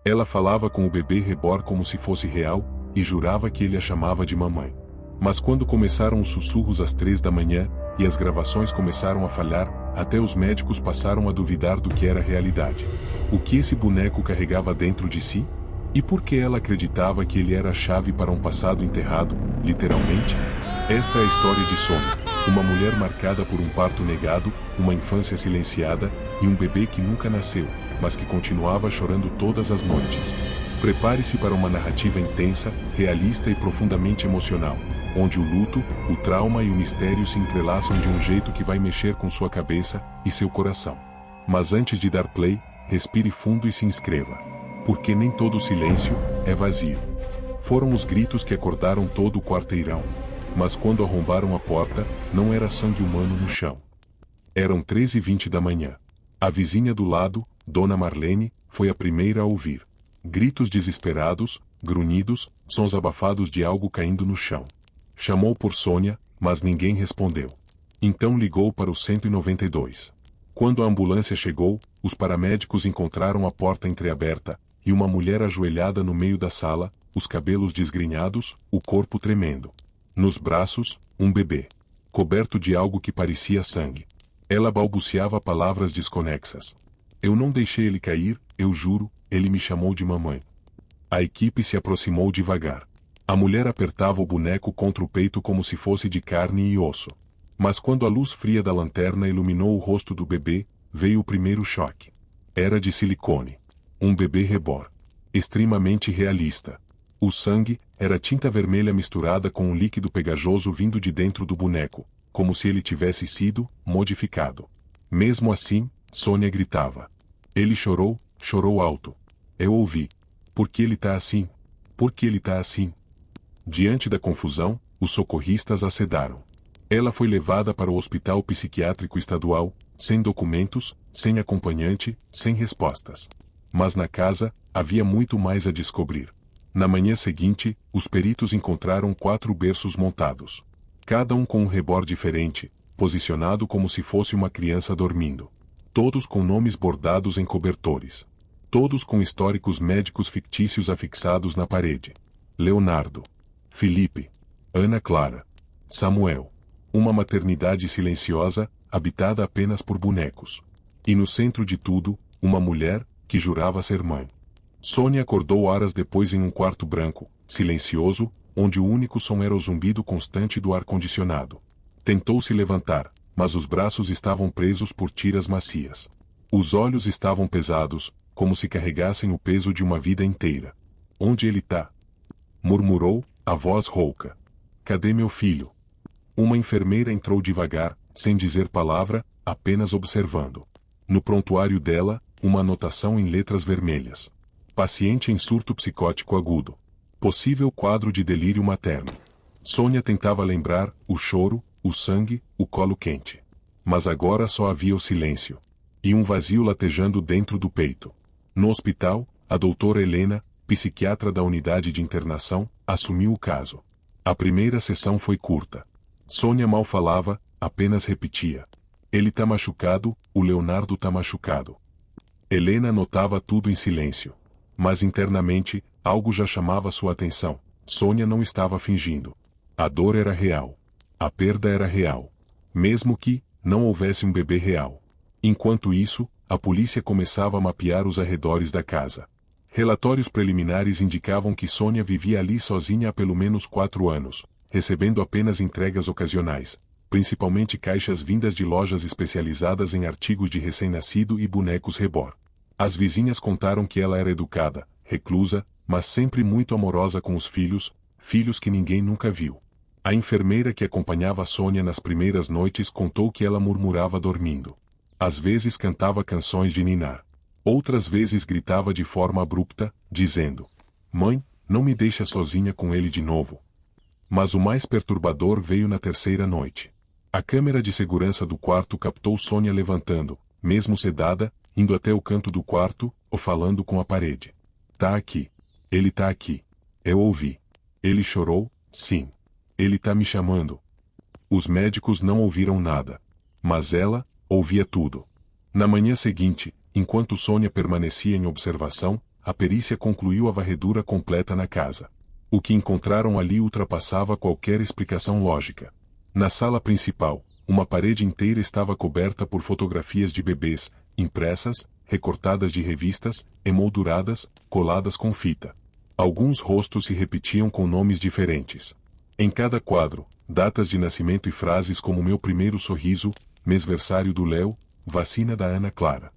Ela falava com o bebê reborn como se fosse real, e jurava que ele a chamava de mamãe. Mas quando começaram os sussurros às 3 da manhã, e as gravações começaram a falhar, até os médicos passaram a duvidar do que era realidade. O que esse boneco carregava dentro de si? E por que ela acreditava que ele era a chave para um passado enterrado, literalmente? Esta é a história de Sônia, uma mulher marcada por um parto negado, uma infância silenciada, e um bebê que nunca nasceu, mas que continuava chorando todas as noites. Prepare-se para uma narrativa intensa, realista e profundamente emocional, onde o luto, o trauma e o mistério se entrelaçam de um jeito que vai mexer com sua cabeça e seu coração. Mas antes de dar play, respire fundo e se inscreva. Porque nem todo silêncio é vazio. Foram os gritos que acordaram todo o quarteirão. Mas quando arrombaram a porta, não era sangue humano no chão. Eram 13h20 da manhã. A vizinha do lado, Dona Marlene, foi a primeira a ouvir. Gritos desesperados, grunhidos, sons abafados de algo caindo no chão. Chamou por Sônia, mas ninguém respondeu. Então ligou para o 192. Quando a ambulância chegou, os paramédicos encontraram a porta entreaberta, e uma mulher ajoelhada no meio da sala, os cabelos desgrenhados, o corpo tremendo. Nos braços, um bebê. Coberto de algo que parecia sangue. Ela balbuciava palavras desconexas. Eu não deixei ele cair, eu juro, ele me chamou de mamãe. A equipe se aproximou devagar. A mulher apertava o boneco contra o peito como se fosse de carne e osso. Mas quando a luz fria da lanterna iluminou o rosto do bebê, veio o primeiro choque. Era de silicone. Um bebê reborn. Extremamente realista. O sangue era tinta vermelha misturada com um líquido pegajoso vindo de dentro do boneco, como se ele tivesse sido modificado. Mesmo assim, Sônia gritava. Ele chorou, chorou alto. Eu ouvi. Por que ele tá assim? Por que ele tá assim? Diante da confusão, os socorristas a sedaram. Ela foi levada para o hospital psiquiátrico estadual, sem documentos, sem acompanhante, sem respostas. Mas na casa, havia muito mais a descobrir. Na manhã seguinte, os peritos encontraram 4 berços montados. Cada um com um reborn diferente, posicionado como se fosse uma criança dormindo. Todos com nomes bordados em cobertores. Todos com históricos médicos fictícios afixados na parede. Leonardo. Felipe. Ana Clara. Samuel. Uma maternidade silenciosa, habitada apenas por bonecos. E no centro de tudo, uma mulher, que jurava ser mãe. Sônia acordou horas depois em um quarto branco, silencioso, onde o único som era o zumbido constante do ar-condicionado. Tentou se levantar, mas os braços estavam presos por tiras macias. Os olhos estavam pesados, como se carregassem o peso de uma vida inteira. Onde ele tá? Murmurou, a voz rouca. Cadê meu filho? Uma enfermeira entrou devagar, sem dizer palavra, apenas observando. No prontuário dela, uma anotação em letras vermelhas. Paciente em surto psicótico agudo. Possível quadro de delírio materno. Sônia tentava lembrar o choro, o sangue, o colo quente. Mas agora só havia o silêncio. E um vazio latejando dentro do peito. No hospital, a doutora Helena, psiquiatra da unidade de internação, assumiu o caso. A primeira sessão foi curta. Sônia mal falava, apenas repetia. Ele tá machucado, o Leonardo tá machucado. Helena notava tudo em silêncio. Mas internamente, algo já chamava sua atenção. Sônia não estava fingindo. A dor era real. A perda era real. Mesmo que não houvesse um bebê real. Enquanto isso, a polícia começava a mapear os arredores da casa. Relatórios preliminares indicavam que Sônia vivia ali sozinha há pelo menos 4 anos, recebendo apenas entregas ocasionais, principalmente caixas vindas de lojas especializadas em artigos de recém-nascido e bonecos reborn. As vizinhas contaram que ela era educada, reclusa, mas sempre muito amorosa com os filhos, filhos que ninguém nunca viu. A enfermeira que acompanhava Sônia nas primeiras noites contou que ela murmurava dormindo. Às vezes cantava canções de ninar. Outras vezes gritava de forma abrupta, dizendo: Mãe, não me deixa sozinha com ele de novo. Mas o mais perturbador veio na terceira noite. A câmera de segurança do quarto captou Sônia levantando, mesmo sedada, indo até o canto do quarto, ou falando com a parede. Tá aqui. Ele tá aqui. Eu ouvi. Ele chorou, sim. Ele tá me chamando. Os médicos não ouviram nada. Mas ela ouvia tudo. Na manhã seguinte, enquanto Sônia permanecia em observação, a perícia concluiu a varredura completa na casa. O que encontraram ali ultrapassava qualquer explicação lógica. Na sala principal, uma parede inteira estava coberta por fotografias de bebês, impressas, recortadas de revistas, emolduradas, coladas com fita. Alguns rostos se repetiam com nomes diferentes. Em cada quadro, datas de nascimento e frases como meu primeiro sorriso, mêsversário do Léo, vacina da Ana Clara.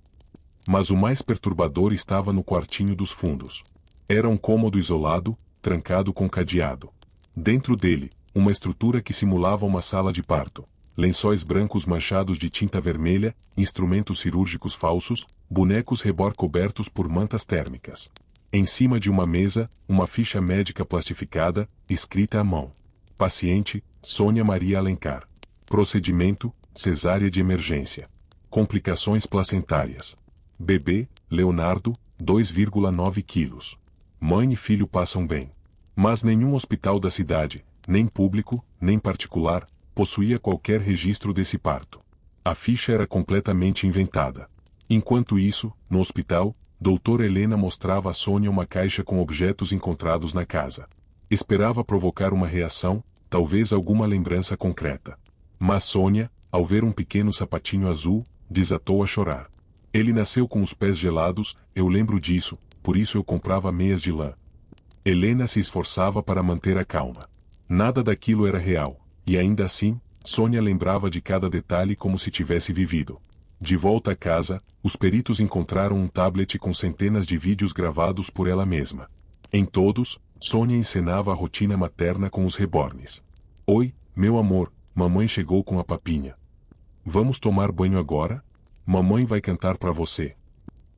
Mas o mais perturbador estava no quartinho dos fundos. Era um cômodo isolado, trancado com cadeado. Dentro dele, uma estrutura que simulava uma sala de parto. Lençóis brancos manchados de tinta vermelha, instrumentos cirúrgicos falsos, bonecos reborn cobertos por mantas térmicas. Em cima de uma mesa, uma ficha médica plastificada, escrita à mão. Paciente, Sônia Maria Alencar. Procedimento, cesárea de emergência. Complicações placentárias. Bebê, Leonardo, 2,9 quilos. Mãe e filho passam bem. Mas nenhum hospital da cidade, nem público, nem particular, possuía qualquer registro desse parto. A ficha era completamente inventada. Enquanto isso, no hospital, doutora Helena mostrava a Sônia uma caixa com objetos encontrados na casa. Esperava provocar uma reação, talvez alguma lembrança concreta. Mas Sônia, ao ver um pequeno sapatinho azul, desatou a chorar. Ele nasceu com os pés gelados, eu lembro disso, por isso eu comprava meias de lã. Helena se esforçava para manter a calma. Nada daquilo era real, e ainda assim, Sônia lembrava de cada detalhe como se tivesse vivido. De volta a casa, os peritos encontraram um tablet com centenas de vídeos gravados por ela mesma. Em todos, Sônia encenava a rotina materna com os rebornes. Oi, meu amor, mamãe chegou com a papinha. Vamos tomar banho agora? Mamãe vai cantar para você.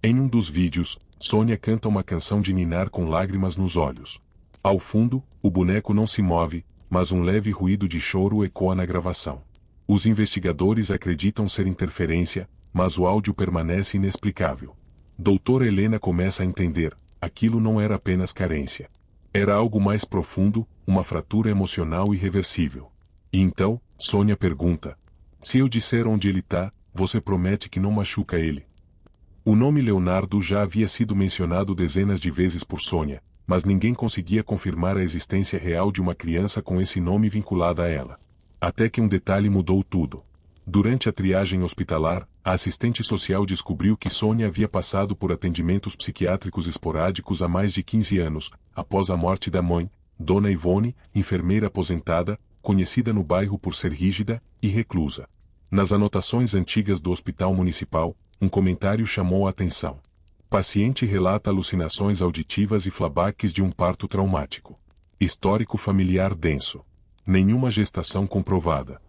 Em um dos vídeos, Sônia canta uma canção de ninar com lágrimas nos olhos. Ao fundo, o boneco não se move, mas um leve ruído de choro ecoa na gravação. Os investigadores acreditam ser interferência, mas o áudio permanece inexplicável. Doutora Helena começa a entender, aquilo não era apenas carência. Era algo mais profundo, uma fratura emocional irreversível. E então, Sônia pergunta: se eu disser onde ele tá, você promete que não machuca ele? O nome Leonardo já havia sido mencionado dezenas de vezes por Sônia, mas ninguém conseguia confirmar a existência real de uma criança com esse nome vinculada a ela. Até que um detalhe mudou tudo. Durante a triagem hospitalar, a assistente social descobriu que Sônia havia passado por atendimentos psiquiátricos esporádicos há mais de 15 anos, após a morte da mãe, Dona Ivone, enfermeira aposentada, conhecida no bairro por ser rígida e reclusa. Nas anotações antigas do hospital municipal, um comentário chamou a atenção. Paciente relata alucinações auditivas e flashbacks de um parto traumático. Histórico familiar denso. Nenhuma gestação comprovada.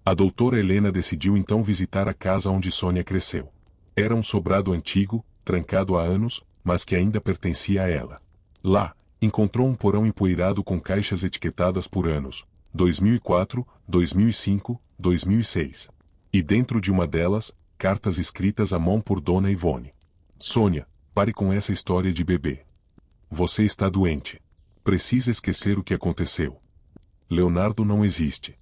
A doutora Helena decidiu então visitar a casa onde Sônia cresceu. Era um sobrado antigo, trancado há anos, mas que ainda pertencia a ela. Lá, encontrou um porão empoeirado com caixas etiquetadas por anos, 2004, 2005, 2006. E dentro de uma delas, cartas escritas à mão por Dona Ivone. Sônia, pare com essa história de bebê. Você está doente. Precisa esquecer o que aconteceu. Leonardo não existe.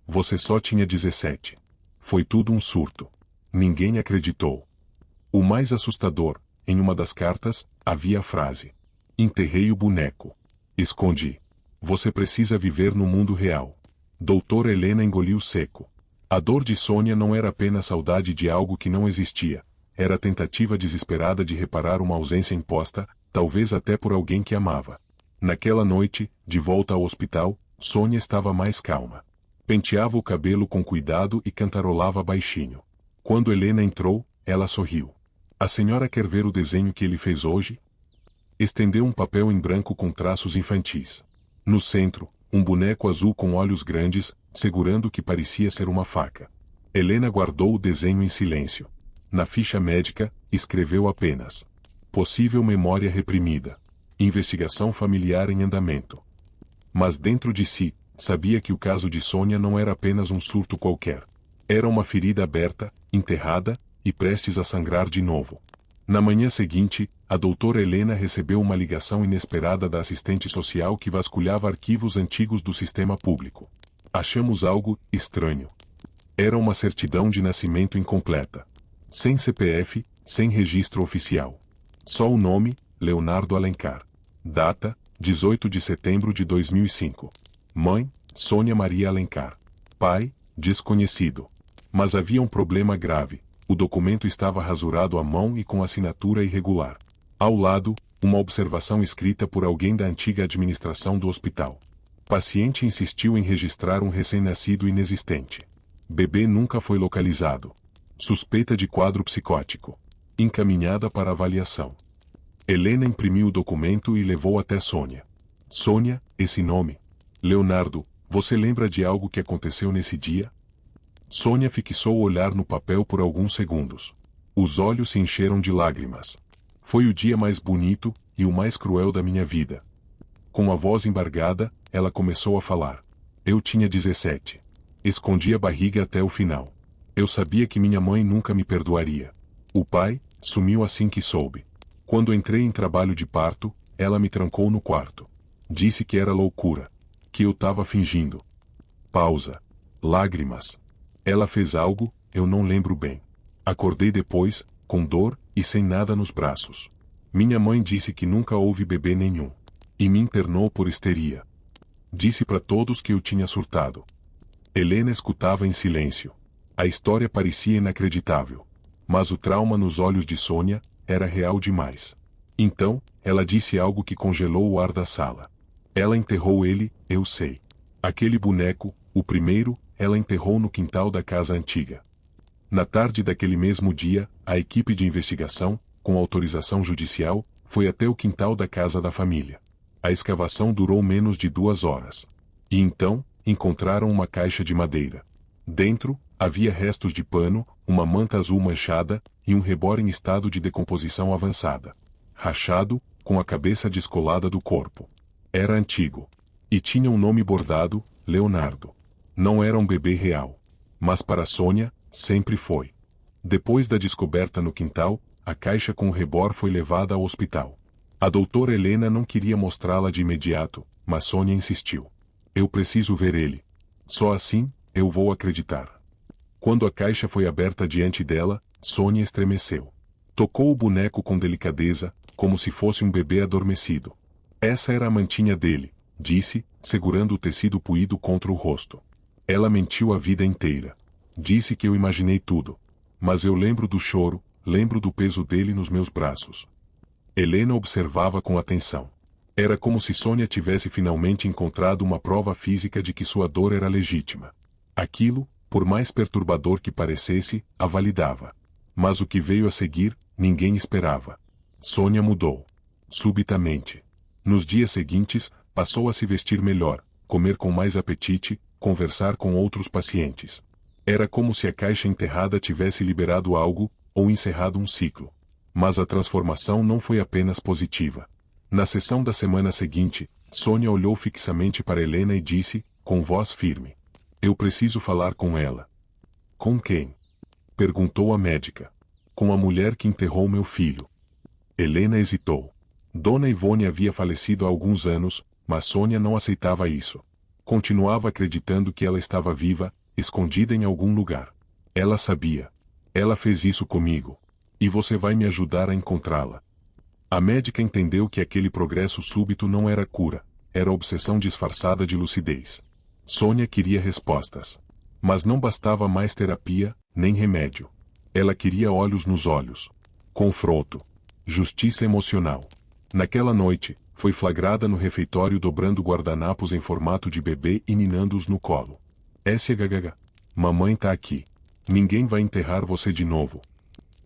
Você só tinha 17. Foi tudo um surto. Ninguém acreditou. O mais assustador, em uma das cartas, havia a frase: enterrei o boneco. Escondi. Você precisa viver no mundo real. Doutora Helena engoliu seco. A dor de Sônia não era apenas saudade de algo que não existia. Era a tentativa desesperada de reparar uma ausência imposta, talvez até por alguém que amava. Naquela noite, de volta ao hospital, Sônia estava mais calma. Penteava o cabelo com cuidado e cantarolava baixinho. Quando Helena entrou, ela sorriu. A senhora quer ver o desenho que ele fez hoje? Estendeu um papel em branco com traços infantis. No centro, um boneco azul com olhos grandes, segurando o que parecia ser uma faca. Helena guardou o desenho em silêncio. Na ficha médica, escreveu apenas: possível memória reprimida. Investigação familiar em andamento. Mas dentro de si, sabia que o caso de Sônia não era apenas um surto qualquer. Era uma ferida aberta, enterrada, e prestes a sangrar de novo. Na manhã seguinte, a doutora Helena recebeu uma ligação inesperada da assistente social que vasculhava arquivos antigos do sistema público. Achamos algo estranho. Era uma certidão de nascimento incompleta. Sem CPF, sem registro oficial. Só o nome, Leonardo Alencar. Data, 18 de setembro de 2005. Mãe, Sônia Maria Alencar. Pai, desconhecido. Mas havia um problema grave. O documento estava rasurado à mão e com assinatura irregular. Ao lado, uma observação escrita por alguém da antiga administração do hospital. Paciente insistiu em registrar um recém-nascido inexistente. Bebê nunca foi localizado. Suspeita de quadro psicótico. Encaminhada para avaliação. Helena imprimiu o documento e levou até Sônia. Sônia, esse nome. Leonardo, você lembra de algo que aconteceu nesse dia? Sônia fixou o olhar no papel por alguns segundos. Os olhos se encheram de lágrimas. Foi o dia mais bonito e o mais cruel da minha vida. Com a voz embargada, ela começou a falar. Eu tinha 17. Escondi a barriga até o final. Eu sabia que minha mãe nunca me perdoaria. O pai sumiu assim que soube. Quando entrei em trabalho de parto, ela me trancou no quarto. Disse que era loucura. Que eu estava fingindo. Pausa. Lágrimas. Ela fez algo, eu não lembro bem. Acordei depois, com dor e sem nada nos braços. Minha mãe disse que nunca houve bebê nenhum. E me internou por histeria. Disse para todos que eu tinha surtado. Helena escutava em silêncio. A história parecia inacreditável. Mas o trauma nos olhos de Sônia era real demais. Então, ela disse algo que congelou o ar da sala. Ela enterrou ele, eu sei. Aquele boneco, o primeiro, ela enterrou no quintal da casa antiga. Na tarde daquele mesmo dia, a equipe de investigação, com autorização judicial, foi até o quintal da casa da família. A escavação durou menos de 2 horas. E então, encontraram uma caixa de madeira. Dentro, havia restos de pano, uma manta azul manchada, e um rebor em estado de decomposição avançada. Rachado, com a cabeça descolada do corpo. Era antigo. E tinha um nome bordado, Leonardo. Não era um bebê real. Mas para Sônia, sempre foi. Depois da descoberta no quintal, a caixa com o rebor foi levada ao hospital. A doutora Helena não queria mostrá-la de imediato, mas Sônia insistiu. Eu preciso ver ele. Só assim, eu vou acreditar. Quando a caixa foi aberta diante dela, Sônia estremeceu. Tocou o boneco com delicadeza, como se fosse um bebê adormecido. Essa era a mantinha dele, disse, segurando o tecido puído contra o rosto. Ela mentiu a vida inteira. Disse que eu imaginei tudo. Mas eu lembro do choro, lembro do peso dele nos meus braços. Helena observava com atenção. Era como se Sônia tivesse finalmente encontrado uma prova física de que sua dor era legítima. Aquilo, por mais perturbador que parecesse, a validava. Mas o que veio a seguir, ninguém esperava. Sônia mudou. Subitamente. Nos dias seguintes, passou a se vestir melhor, comer com mais apetite, conversar com outros pacientes. Era como se a caixa enterrada tivesse liberado algo, ou encerrado um ciclo. Mas a transformação não foi apenas positiva. Na sessão da semana seguinte, Sônia olhou fixamente para Helena e disse, com voz firme. Eu preciso falar com ela. Com quem? Perguntou a médica. Com a mulher que enterrou meu filho. Helena hesitou. Dona Ivone havia falecido há alguns anos, mas Sônia não aceitava isso. Continuava acreditando que ela estava viva, escondida em algum lugar. Ela sabia. Ela fez isso comigo. E você vai me ajudar a encontrá-la. A médica entendeu que aquele progresso súbito não era cura, era obsessão disfarçada de lucidez. Sônia queria respostas. Mas não bastava mais terapia, nem remédio. Ela queria olhos nos olhos. Confronto. Justiça emocional. Naquela noite, foi flagrada no refeitório dobrando guardanapos em formato de bebê e ninando-os no colo. SHH. Mamãe tá aqui. Ninguém vai enterrar você de novo.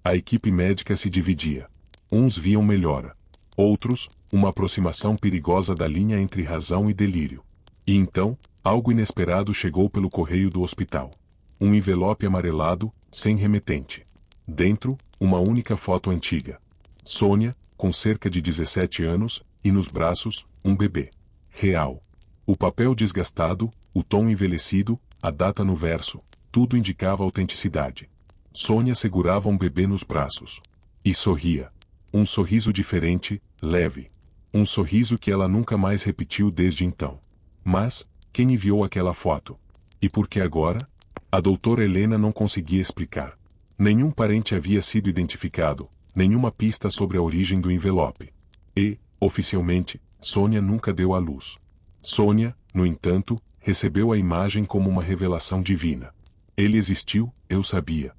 A equipe médica se dividia. Uns viam melhora. Outros, uma aproximação perigosa da linha entre razão e delírio. E então, algo inesperado chegou pelo correio do hospital. Um envelope amarelado, sem remetente. Dentro, uma única foto antiga. Sônia, com cerca de 17 anos, e nos braços, um bebê. Real. O papel desgastado, o tom envelhecido, a data no verso, tudo indicava autenticidade. Sônia segurava um bebê nos braços. E sorria. Um sorriso diferente, leve. Um sorriso que ela nunca mais repetiu desde então. Mas, quem enviou aquela foto? E por que agora? A doutora Helena não conseguia explicar. Nenhum parente havia sido identificado, nenhuma pista sobre a origem do envelope. E, oficialmente, Sônia nunca deu à luz. Sônia, no entanto, recebeu a imagem como uma revelação divina. Ele existiu, eu sabia.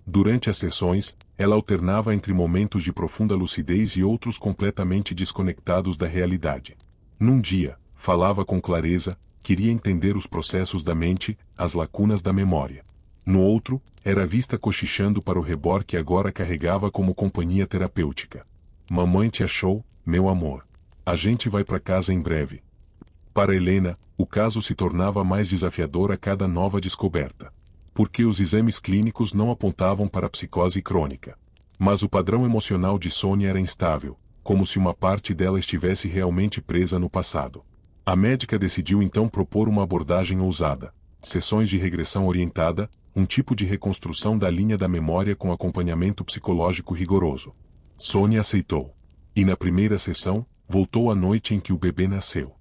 Durante as sessões, ela alternava entre momentos de profunda lucidez e outros completamente desconectados da realidade. Num dia, falava com clareza, queria entender os processos da mente, as lacunas da memória. No outro, era vista cochichando para o rebor que agora carregava como companhia terapêutica. Mamãe te achou, meu amor. A gente vai para casa em breve. Para Helena, o caso se tornava mais desafiador a cada nova descoberta. Porque os exames clínicos não apontavam para psicose crônica. Mas o padrão emocional de Sônia era instável, como se uma parte dela estivesse realmente presa no passado. A médica decidiu então propor uma abordagem ousada. Sessões de regressão orientada, um tipo de reconstrução da linha da memória com acompanhamento psicológico rigoroso. Sônia aceitou. E na primeira sessão, voltou à noite em que o bebê nasceu.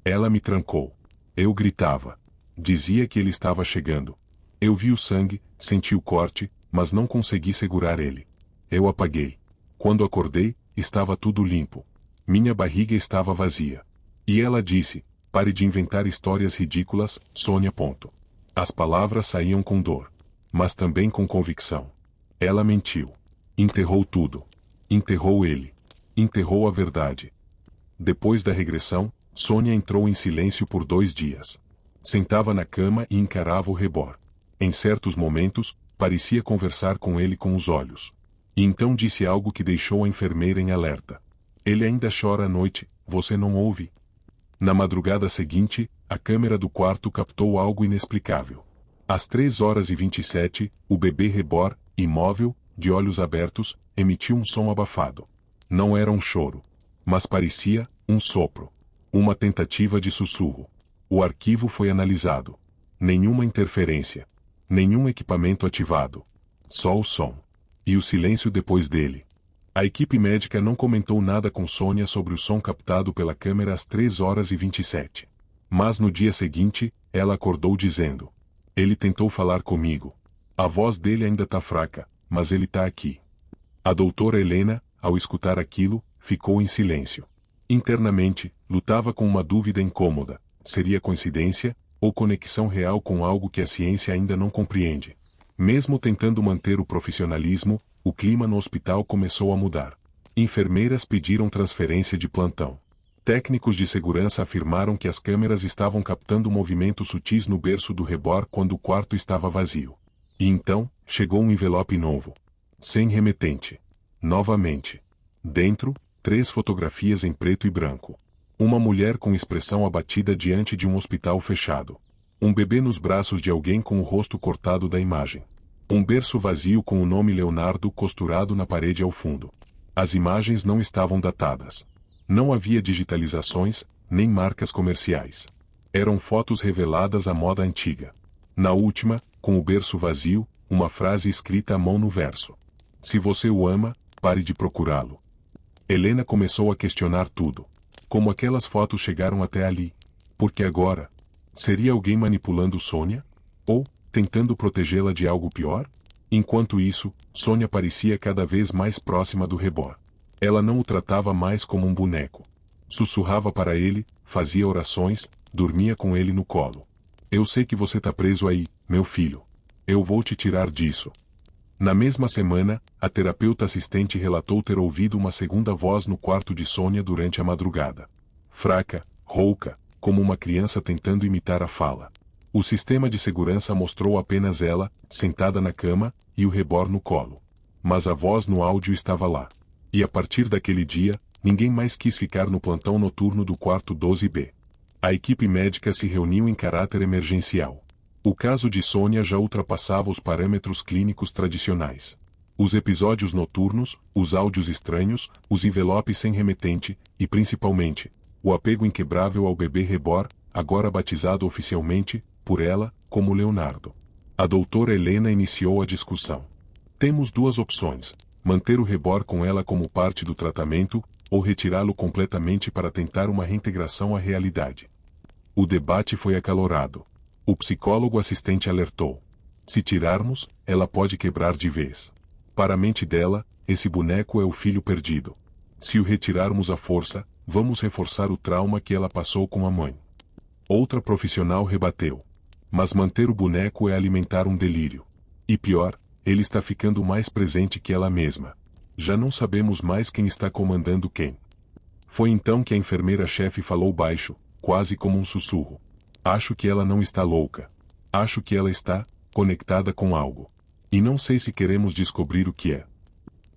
Ela me trancou. Eu gritava. Dizia que ele estava chegando. Eu vi o sangue, senti o corte, mas não consegui segurar ele. Eu apaguei. Quando acordei, estava tudo limpo. Minha barriga estava vazia. E ela disse, pare de inventar histórias ridículas, Sônia. As palavras saíam com dor. Mas também com convicção. Ela mentiu. Enterrou tudo. Enterrou ele. Enterrou a verdade. Depois da regressão, Sônia entrou em silêncio por 2 dias. Sentava na cama e encarava o rebor. Em certos momentos, parecia conversar com ele com os olhos. E então disse algo que deixou a enfermeira em alerta. Ele ainda chora à noite, você não ouve? Na madrugada seguinte, a câmera do quarto captou algo inexplicável. Às 3h27, o bebê rebor, imóvel, de olhos abertos, emitiu um som abafado. Não era um choro. Mas parecia um sopro. Uma tentativa de sussurro. O arquivo foi analisado. Nenhuma interferência. Nenhum equipamento ativado. Só o som. E o silêncio depois dele. A equipe médica não comentou nada com Sônia sobre o som captado pela câmera às 3h27. Mas no dia seguinte, ela acordou dizendo: ele tentou falar comigo. A voz dele ainda tá fraca, mas ele tá aqui. A doutora Helena, ao escutar aquilo, ficou em silêncio. Internamente, lutava com uma dúvida incômoda. Seria coincidência, ou conexão real com algo que a ciência ainda não compreende? Mesmo tentando manter o profissionalismo, o clima no hospital começou a mudar. Enfermeiras pediram transferência de plantão. Técnicos de segurança afirmaram que as câmeras estavam captando movimentos sutis no berço do rebor quando o quarto estava vazio. E então, chegou um envelope novo. Sem remetente. Novamente. Dentro, 3 fotografias em preto e branco. Uma mulher com expressão abatida diante de um hospital fechado. Um bebê nos braços de alguém com o rosto cortado da imagem. Um berço vazio com o nome Leonardo costurado na parede ao fundo. As imagens não estavam datadas. Não havia digitalizações, nem marcas comerciais. Eram fotos reveladas à moda antiga. Na última, com o berço vazio, uma frase escrita à mão no verso. Se você o ama, pare de procurá-lo. Helena começou a questionar tudo. Como aquelas fotos chegaram até ali? Porque agora? Seria alguém manipulando Sônia? Ou, tentando protegê-la de algo pior? Enquanto isso, Sônia parecia cada vez mais próxima do rebor. Ela não o tratava mais como um boneco. Sussurrava para ele, fazia orações, dormia com ele no colo. Eu sei que você tá preso aí, meu filho. Eu vou te tirar disso. Na mesma semana, a terapeuta assistente relatou ter ouvido uma segunda voz no quarto de Sônia durante a madrugada. Fraca, rouca, como uma criança tentando imitar a fala. O sistema de segurança mostrou apenas ela, sentada na cama, e o rebor no colo. Mas a voz no áudio estava lá. E a partir daquele dia, ninguém mais quis ficar no plantão noturno do quarto 12B. A equipe médica se reuniu em caráter emergencial. O caso de Sônia já ultrapassava os parâmetros clínicos tradicionais. Os episódios noturnos, os áudios estranhos, os envelopes sem remetente, e principalmente, o apego inquebrável ao bebê rebor, agora batizado oficialmente, por ela, como Leonardo. A doutora Helena iniciou a discussão. Temos 2 opções: manter o rebor com ela como parte do tratamento, ou retirá-lo completamente para tentar uma reintegração à realidade. O debate foi acalorado. O psicólogo assistente alertou. Se tirarmos, ela pode quebrar de vez. Para a mente dela, esse boneco é o filho perdido. Se o retirarmos à força, vamos reforçar o trauma que ela passou com a mãe. Outra profissional rebateu. Mas manter o boneco é alimentar um delírio. E pior, ele está ficando mais presente que ela mesma. Já não sabemos mais quem está comandando quem. Foi então que a enfermeira-chefe falou baixo, quase como um sussurro. Acho que ela não está louca. Acho que ela está conectada com algo. E não sei se queremos descobrir o que é.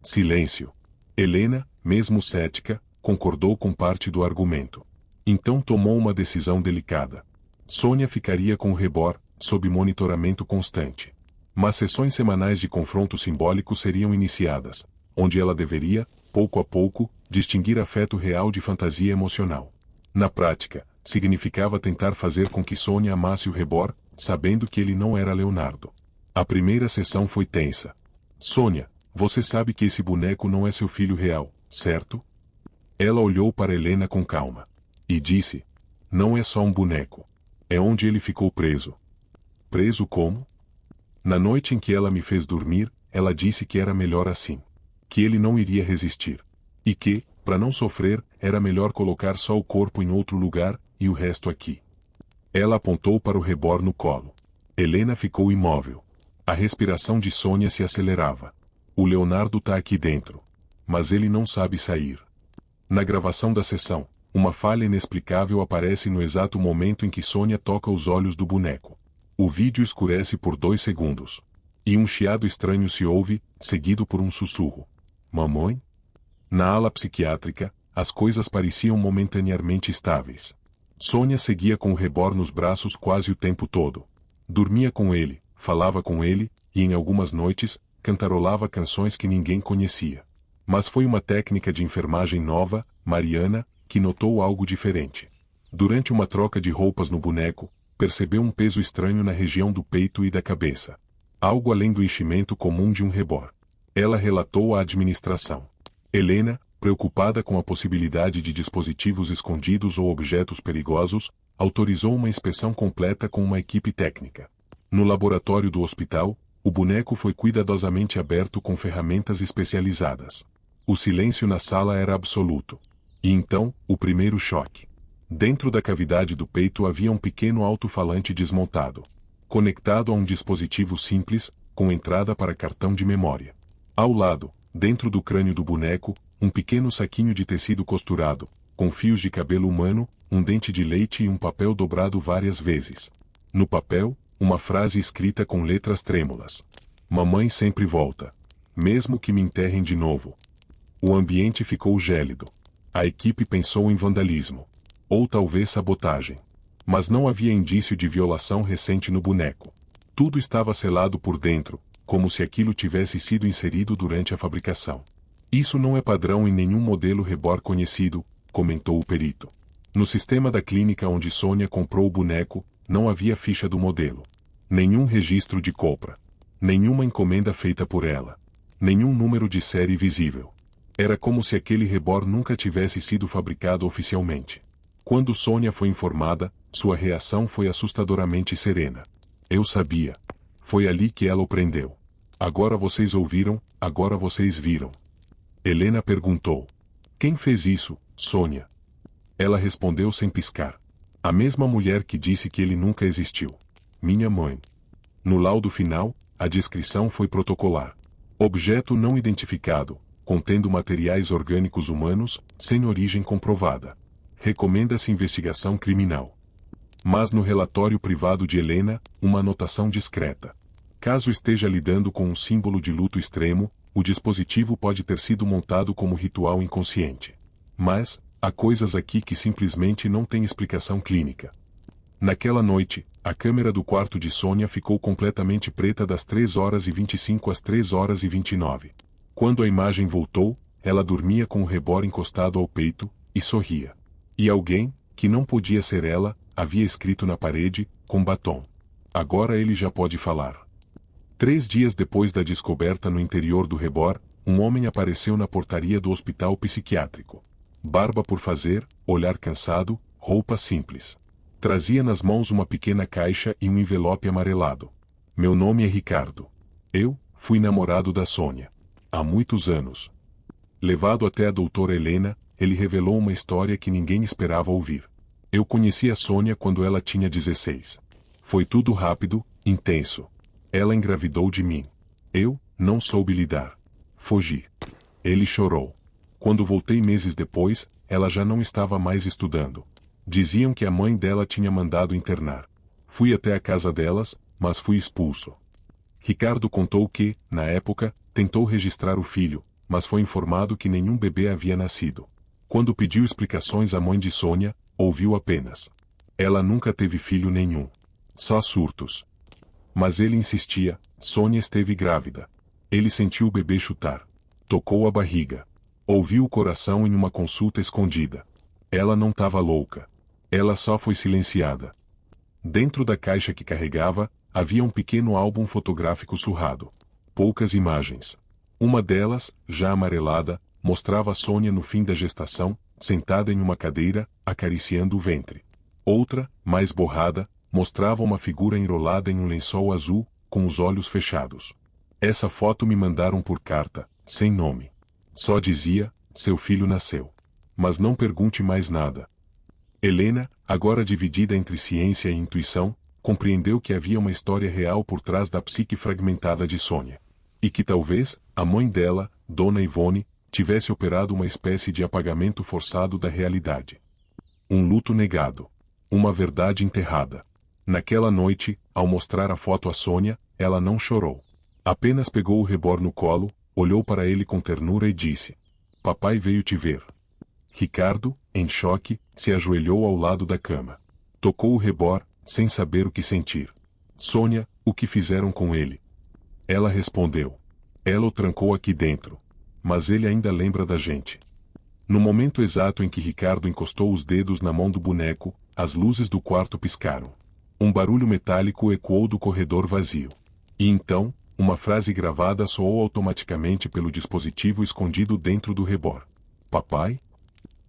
Silêncio. Helena, mesmo cética, concordou com parte do argumento. Então tomou uma decisão delicada. Sônia ficaria com o Rebor, sob monitoramento constante. Mas sessões semanais de confronto simbólico seriam iniciadas, onde ela deveria, pouco a pouco, distinguir afeto real de fantasia emocional. Na prática, significava tentar fazer com que Sônia amasse o Rebor, sabendo que ele não era Leonardo. A primeira sessão foi tensa. Sônia, você sabe que esse boneco não é seu filho real, certo? Ela olhou para Helena com calma. E disse, não é só um boneco. É onde ele ficou preso. Preso como? Na noite em que ela me fez dormir, ela disse que era melhor assim. Que ele não iria resistir. E que, para não sofrer, era melhor colocar só o corpo em outro lugar, e o resto aqui. Ela apontou para o Rebor no colo. Helena ficou imóvel. A respiração de Sônia se acelerava. O Leonardo tá aqui dentro. Mas ele não sabe sair. Na gravação da sessão, uma falha inexplicável aparece no exato momento em que Sônia toca os olhos do boneco. O vídeo escurece por 2 segundos. E um chiado estranho se ouve, seguido por um sussurro. Mamãe? Na ala psiquiátrica, as coisas pareciam momentaneamente estáveis. Sônia seguia com o Rebor nos braços quase o tempo todo. Dormia com ele, falava com ele, e em algumas noites, cantarolava canções que ninguém conhecia. Mas foi uma técnica de enfermagem nova, Mariana, que notou algo diferente. Durante uma troca de roupas no boneco, percebeu um peso estranho na região do peito e da cabeça. Algo além do enchimento comum de um Rebor. Ela relatou à administração. Helena, preocupada com a possibilidade de dispositivos escondidos ou objetos perigosos, autorizou uma inspeção completa com uma equipe técnica. No laboratório do hospital, o boneco foi cuidadosamente aberto com ferramentas especializadas. O silêncio na sala era absoluto. E então, o primeiro choque. Dentro da cavidade do peito havia um pequeno alto-falante desmontado. Conectado a um dispositivo simples, com entrada para cartão de memória. Ao lado, dentro do crânio do boneco, um pequeno saquinho de tecido costurado, com fios de cabelo humano, um dente de leite e um papel dobrado várias vezes. No papel, uma frase escrita com letras trêmulas. Mamãe sempre volta. Mesmo que me enterrem de novo. O ambiente ficou gélido. A equipe pensou em vandalismo. Ou talvez sabotagem. Mas não havia indício de violação recente no boneco. Tudo estava selado por dentro, como se aquilo tivesse sido inserido durante a fabricação. Isso não é padrão em nenhum modelo Rebor conhecido, comentou o perito. No sistema da clínica onde Sônia comprou o boneco, não havia ficha do modelo. Nenhum registro de compra. Nenhuma encomenda feita por ela. Nenhum número de série visível. Era como se aquele Rebor nunca tivesse sido fabricado oficialmente. Quando Sônia foi informada, sua reação foi assustadoramente serena. Eu sabia. Foi ali que ela o prendeu. Agora vocês ouviram, agora vocês viram. Helena perguntou. Quem fez isso, Sônia? Ela respondeu sem piscar. A mesma mulher que disse que ele nunca existiu. Minha mãe. No laudo final, a descrição foi protocolar. Objeto não identificado, contendo materiais orgânicos humanos, sem origem comprovada. Recomenda-se investigação criminal. Mas no relatório privado de Helena, uma anotação discreta. Caso esteja lidando com um símbolo de luto extremo, o dispositivo pode ter sido montado como ritual inconsciente. Mas, há coisas aqui que simplesmente não têm explicação clínica. Naquela noite, a câmera do quarto de Sônia ficou completamente preta das 3h25 às 3h29. Quando a imagem voltou, ela dormia com o Rebor encostado ao peito, e sorria. E alguém, que não podia ser ela, havia escrito na parede, com batom. Agora ele já pode falar. 3 dias depois da descoberta no interior do Rebor, um homem apareceu na portaria do hospital psiquiátrico. Barba por fazer, olhar cansado, roupa simples. Trazia nas mãos uma pequena caixa e um envelope amarelado. Meu nome é Ricardo. Eu fui namorado da Sônia. Há muitos anos. Levado até a doutora Helena, ele revelou uma história que ninguém esperava ouvir. Eu conheci a Sônia quando ela tinha 16. Foi tudo rápido, intenso. Ela engravidou de mim. Eu não soube lidar. Fugi. Ele chorou. Quando voltei meses depois, ela já não estava mais estudando. Diziam que a mãe dela tinha mandado internar. Fui até a casa delas, mas fui expulso. Ricardo contou que, na época, tentou registrar o filho, mas foi informado que nenhum bebê havia nascido. Quando pediu explicações à mãe de Sônia, ouviu apenas: ela nunca teve filho nenhum. Só surtos. Mas ele insistia: Sônia esteve grávida. Ele sentiu o bebê chutar. Tocou a barriga. Ouviu o coração em uma consulta escondida. Ela não estava louca. Ela só foi silenciada. Dentro da caixa que carregava, havia um pequeno álbum fotográfico surrado. Poucas imagens. Uma delas, já amarelada, mostrava Sônia no fim da gestação, sentada em uma cadeira, acariciando o ventre. Outra, mais borrada, mostrava uma figura enrolada em um lençol azul, com os olhos fechados. Essa foto me mandaram por carta, sem nome. Só dizia: seu filho nasceu. Mas não pergunte mais nada. Helena, agora dividida entre ciência e intuição, compreendeu que havia uma história real por trás da psique fragmentada de Sônia. E que talvez, a mãe dela, Dona Ivone, tivesse operado uma espécie de apagamento forçado da realidade. Um luto negado. Uma verdade enterrada. Naquela noite, ao mostrar a foto a Sônia, ela não chorou. Apenas pegou o Rebor no colo, olhou para ele com ternura e disse: papai veio te ver. Ricardo, em choque, se ajoelhou ao lado da cama. Tocou o Rebor, sem saber o que sentir. Sônia, o que fizeram com ele? Ela respondeu: ela o trancou aqui dentro. Mas ele ainda lembra da gente. No momento exato em que Ricardo encostou os dedos na mão do boneco, as luzes do quarto piscaram. Um barulho metálico ecoou do corredor vazio. E então, uma frase gravada soou automaticamente pelo dispositivo escondido dentro do Rebor. Papai?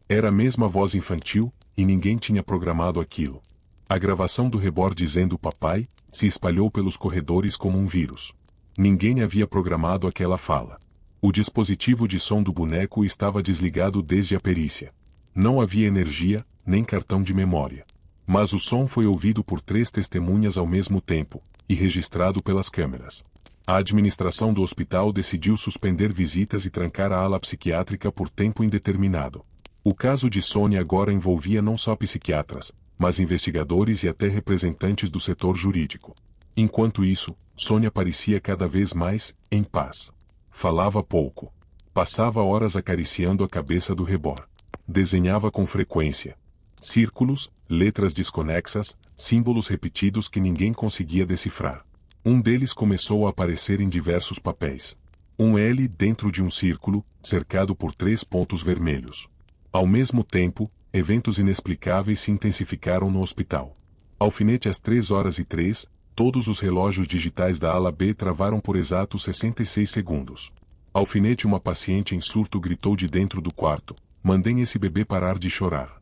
Era a mesma voz infantil, e ninguém tinha programado aquilo. A gravação do Rebor dizendo papai se espalhou pelos corredores como um vírus. Ninguém havia programado aquela fala. O dispositivo de som do boneco estava desligado desde a perícia. Não havia energia, nem cartão de memória. Mas o som foi ouvido por 3 testemunhas ao mesmo tempo, e registrado pelas câmeras. A administração do hospital decidiu suspender visitas e trancar a ala psiquiátrica por tempo indeterminado. O caso de Sônia agora envolvia não só psiquiatras, mas investigadores e até representantes do setor jurídico. Enquanto isso, Sônia parecia cada vez mais em paz. Falava pouco. Passava horas acariciando a cabeça do Rebor. Desenhava com frequência. Círculos, letras desconexas, símbolos repetidos que ninguém conseguia decifrar. Um deles começou a aparecer em diversos papéis. Um L dentro de um círculo, cercado por 3 pontos vermelhos. Ao mesmo tempo, eventos inexplicáveis se intensificaram no hospital. Alfinete às 3h03, todos os relógios digitais da ala B travaram por exatos 66 segundos. Alfinete, uma paciente em surto gritou de dentro do quarto: mandem esse bebê parar de chorar.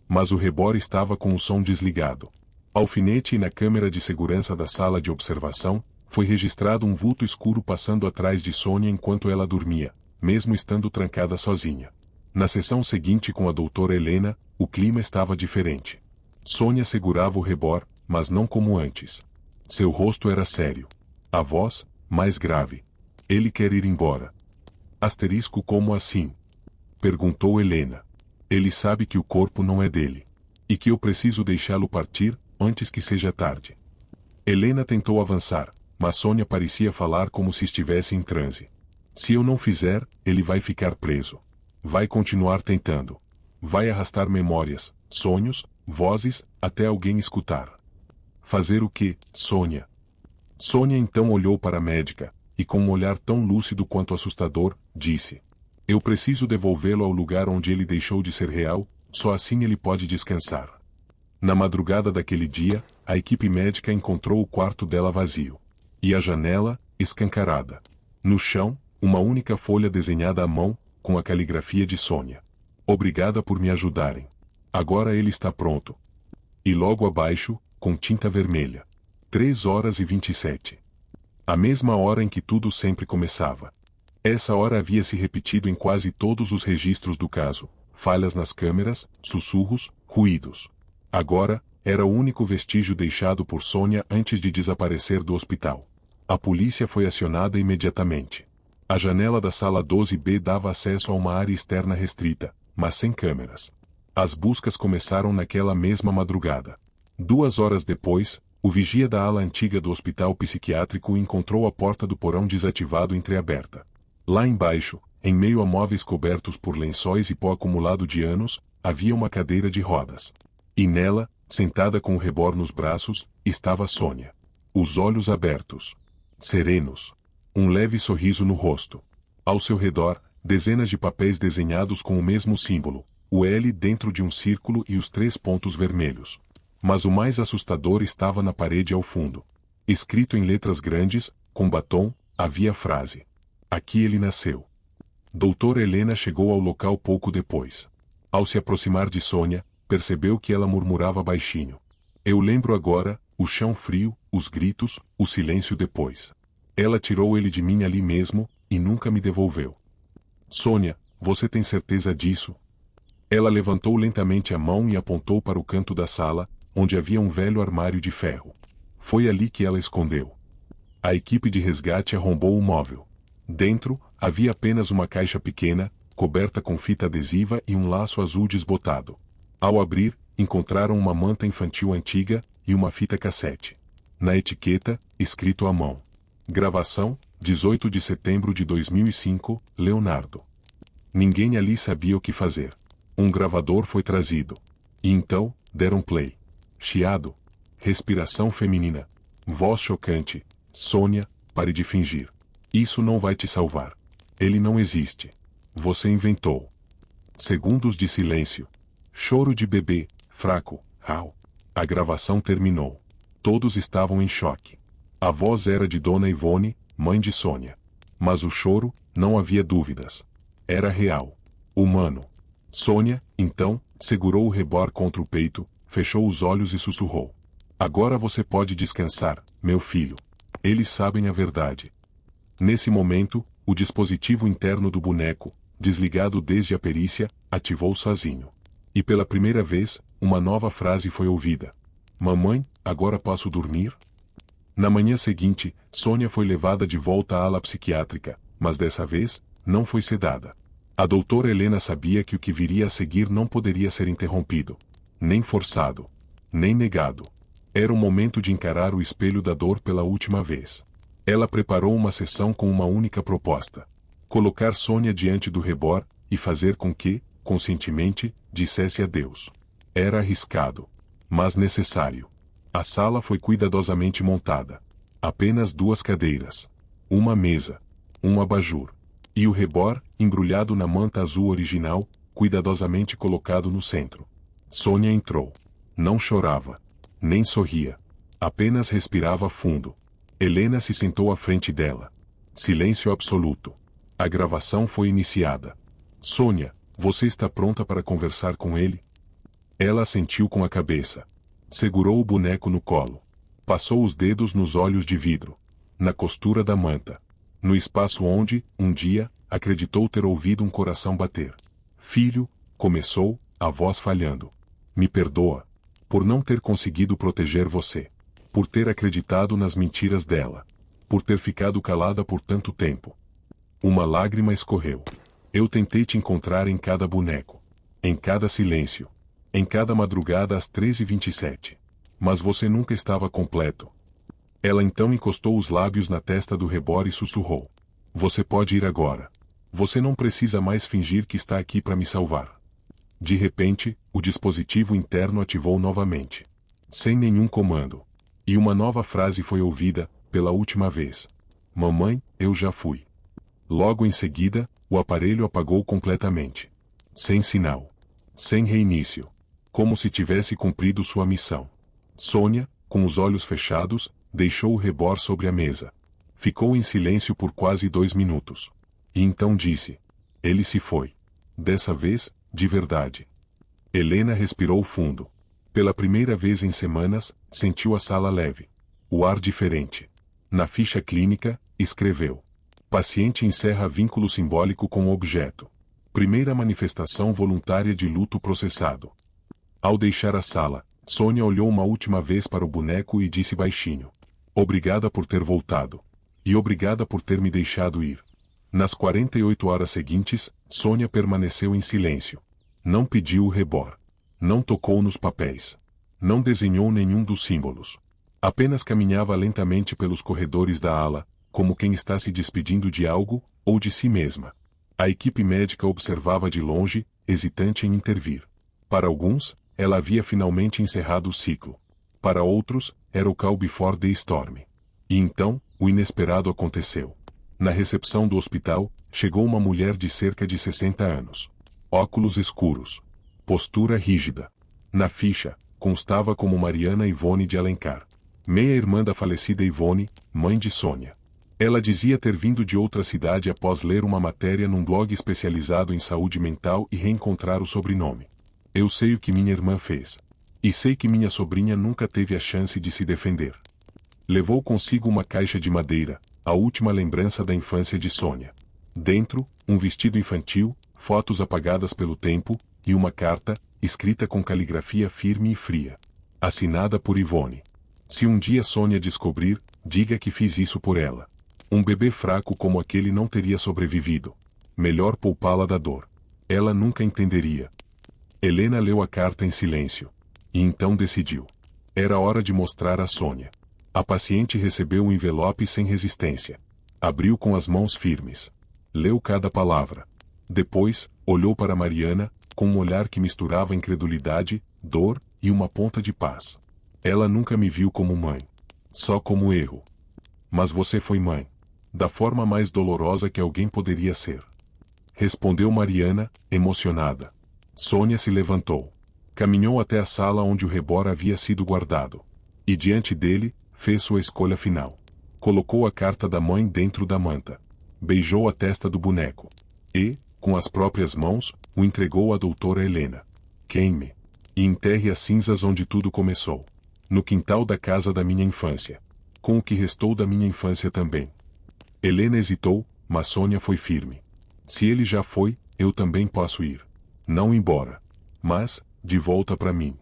Mas o Rebor estava com o som desligado. Alfinete, e na câmera de segurança da sala de observação, foi registrado um vulto escuro passando atrás de Sônia enquanto ela dormia, mesmo estando trancada sozinha. Na sessão seguinte com a doutora Helena, o clima estava diferente. Sônia segurava o Rebor, mas não como antes. Seu rosto era sério. A voz, mais grave. Ele quer ir embora. Asterisco, como assim? Perguntou Helena. Ele sabe que o corpo não é dele. E que eu preciso deixá-lo partir, antes que seja tarde. Helena tentou avançar, mas Sônia parecia falar como se estivesse em transe. Se eu não fizer, ele vai ficar preso. Vai continuar tentando. Vai arrastar memórias, sonhos, vozes, até alguém escutar. Fazer o quê, Sônia? Sônia então olhou para a médica, e com um olhar tão lúcido quanto assustador, disse: eu preciso devolvê-lo ao lugar onde ele deixou de ser real, só assim ele pode descansar. Na madrugada daquele dia, a equipe médica encontrou o quarto dela vazio. E a janela, escancarada. No chão, uma única folha desenhada à mão, com a caligrafia de Sônia. Obrigada por me ajudarem. Agora ele está pronto. E logo abaixo, com tinta vermelha. 3h27. A mesma hora em que tudo sempre começava. Essa hora havia se repetido em quase todos os registros do caso: falhas nas câmeras, sussurros, ruídos. Agora, era o único vestígio deixado por Sônia antes de desaparecer do hospital. A polícia foi acionada imediatamente. A janela da sala 12B dava acesso a uma área externa restrita, mas sem câmeras. As buscas começaram naquela mesma madrugada. 2 horas depois, o vigia da ala antiga do hospital psiquiátrico encontrou a porta do porão desativado entreaberta. Lá embaixo, em meio a móveis cobertos por lençóis e pó acumulado de anos, havia uma cadeira de rodas. E nela, sentada com o rebor nos braços, estava Sônia. Os olhos abertos. Serenos. Um leve sorriso no rosto. Ao seu redor, dezenas de papéis desenhados com o mesmo símbolo, o L dentro de um círculo e os 3 pontos vermelhos. Mas o mais assustador estava na parede ao fundo. Escrito em letras grandes, com batom, havia a frase: "Aqui ele nasceu." Doutora Helena chegou ao local pouco depois. Ao se aproximar de Sônia, percebeu que ela murmurava baixinho: "Eu lembro agora, o chão frio, os gritos, o silêncio depois. Ela tirou ele de mim ali mesmo, e nunca me devolveu." "Sônia, você tem certeza disso?" Ela levantou lentamente a mão e apontou para o canto da sala, onde havia um velho armário de ferro. Foi ali que ela escondeu. A equipe de resgate arrombou o móvel. Dentro, havia apenas uma caixa pequena, coberta com fita adesiva e um laço azul desbotado. Ao abrir, encontraram uma manta infantil antiga e uma fita cassete. Na etiqueta, escrito à mão: "Gravação, 18 de setembro de 2005, Leonardo." Ninguém ali sabia o que fazer. Um gravador foi trazido. E então, deram play. Chiado. Respiração feminina. Voz chocante: "Sônia, pare de fingir. Isso não vai te salvar. Ele não existe. Você inventou." Segundos de silêncio. Choro de bebê, fraco, rau. A gravação terminou. Todos estavam em choque. A voz era de Dona Ivone, mãe de Sônia. Mas o choro, não havia dúvidas. Era real. Humano. Sônia, então, segurou o rebor contra o peito, fechou os olhos e sussurrou: "Agora você pode descansar, meu filho. Eles sabem a verdade." Nesse momento, o dispositivo interno do boneco, desligado desde a perícia, ativou sozinho. E pela primeira vez, uma nova frase foi ouvida: "Mamãe, agora posso dormir?" Na manhã seguinte, Sônia foi levada de volta à ala psiquiátrica, mas dessa vez, não foi sedada. A doutora Helena sabia que o que viria a seguir não poderia ser interrompido. Nem forçado. Nem negado. Era o momento de encarar o espelho da dor pela última vez. Ela preparou uma sessão com uma única proposta: colocar Sônia diante do rebor, e fazer com que, conscientemente, dissesse adeus. Era arriscado. Mas necessário. A sala foi cuidadosamente montada. Apenas 2 cadeiras. Uma mesa. Um abajur. E o rebor, embrulhado na manta azul original, cuidadosamente colocado no centro. Sônia entrou. Não chorava. Nem sorria. Apenas respirava fundo. Helena se sentou à frente dela. Silêncio absoluto. A gravação foi iniciada. "Sônia, você está pronta para conversar com ele?" Ela assentiu com a cabeça. Segurou o boneco no colo. Passou os dedos nos olhos de vidro. Na costura da manta. No espaço onde, um dia, acreditou ter ouvido um coração bater. "Filho", começou, a voz falhando. "Me perdoa. Por não ter conseguido proteger você. Por ter acreditado nas mentiras dela. Por ter ficado calada por tanto tempo." Uma lágrima escorreu. "Eu tentei te encontrar em cada boneco. Em cada silêncio. Em cada madrugada às 13h27. Mas você nunca estava completo." Ela então encostou os lábios na testa do rebor e sussurrou: "Você pode ir agora. Você não precisa mais fingir que está aqui para me salvar." De repente, o dispositivo interno ativou novamente. Sem nenhum comando. E uma nova frase foi ouvida, pela última vez: "Mamãe, eu já fui." Logo em seguida, o aparelho apagou completamente. Sem sinal. Sem reinício. Como se tivesse cumprido sua missão. Sônia, com os olhos fechados, deixou o rebor sobre a mesa. Ficou em silêncio por quase 2 minutos. E então disse: "Ele se foi. Dessa vez, de verdade." Helena respirou fundo. Pela primeira vez em semanas, sentiu a sala leve. O ar diferente. Na ficha clínica, escreveu: Paciente encerra vínculo simbólico com o objeto. Primeira manifestação voluntária de luto processado. Ao deixar a sala, Sônia olhou uma última vez para o boneco e disse baixinho: "Obrigada por ter voltado. E obrigada por ter me deixado ir." Nas 48 horas seguintes, Sônia permaneceu em silêncio. Não pediu o rebor. Não tocou nos papéis. Não desenhou nenhum dos símbolos. Apenas caminhava lentamente pelos corredores da ala, como quem está se despedindo de algo, ou de si mesma. A equipe médica observava de longe, hesitante em intervir. Para alguns, ela havia finalmente encerrado o ciclo. Para outros, era o call before the storm. E então, o inesperado aconteceu. Na recepção do hospital, chegou uma mulher de cerca de 60 anos. Óculos escuros. Postura rígida. Na ficha, constava como Mariana Ivone de Alencar. Meia-irmã da falecida Ivone, mãe de Sônia. Ela dizia ter vindo de outra cidade após ler uma matéria num blog especializado em saúde mental e reencontrar o sobrenome. Eu sei o que minha irmã fez. E sei que minha sobrinha nunca teve a chance de se defender. Levou consigo uma caixa de madeira, a última lembrança da infância de Sônia. Dentro, um vestido infantil, fotos apagadas pelo tempo, e uma carta, escrita com caligrafia firme e fria. Assinada por Ivone. Se um dia Sônia descobrir, diga que fiz isso por ela. Um bebê fraco como aquele não teria sobrevivido. Melhor poupá-la da dor. Ela nunca entenderia. Helena leu a carta em silêncio. E então decidiu. Era hora de mostrar a Sônia. A paciente recebeu o envelope sem resistência. Abriu com as mãos firmes. Leu cada palavra. Depois, olhou para Mariana, com um olhar que misturava incredulidade, dor e uma ponta de paz. Ela nunca me viu como mãe. Só como erro. Mas você foi mãe. Da forma mais dolorosa que alguém poderia ser. Respondeu Mariana, emocionada. Sônia se levantou. Caminhou até a sala onde o rebor havia sido guardado. E diante dele, fez sua escolha final. Colocou a carta da mãe dentro da manta. Beijou a testa do boneco. E, com as próprias mãos, o entregou à doutora Helena. Queime. E enterre as cinzas onde tudo começou. No quintal da casa da minha infância. Com o que restou da minha infância também. Helena hesitou, mas Sônia foi firme. Se ele já foi, eu também posso ir. Não embora. Mas, de volta para mim.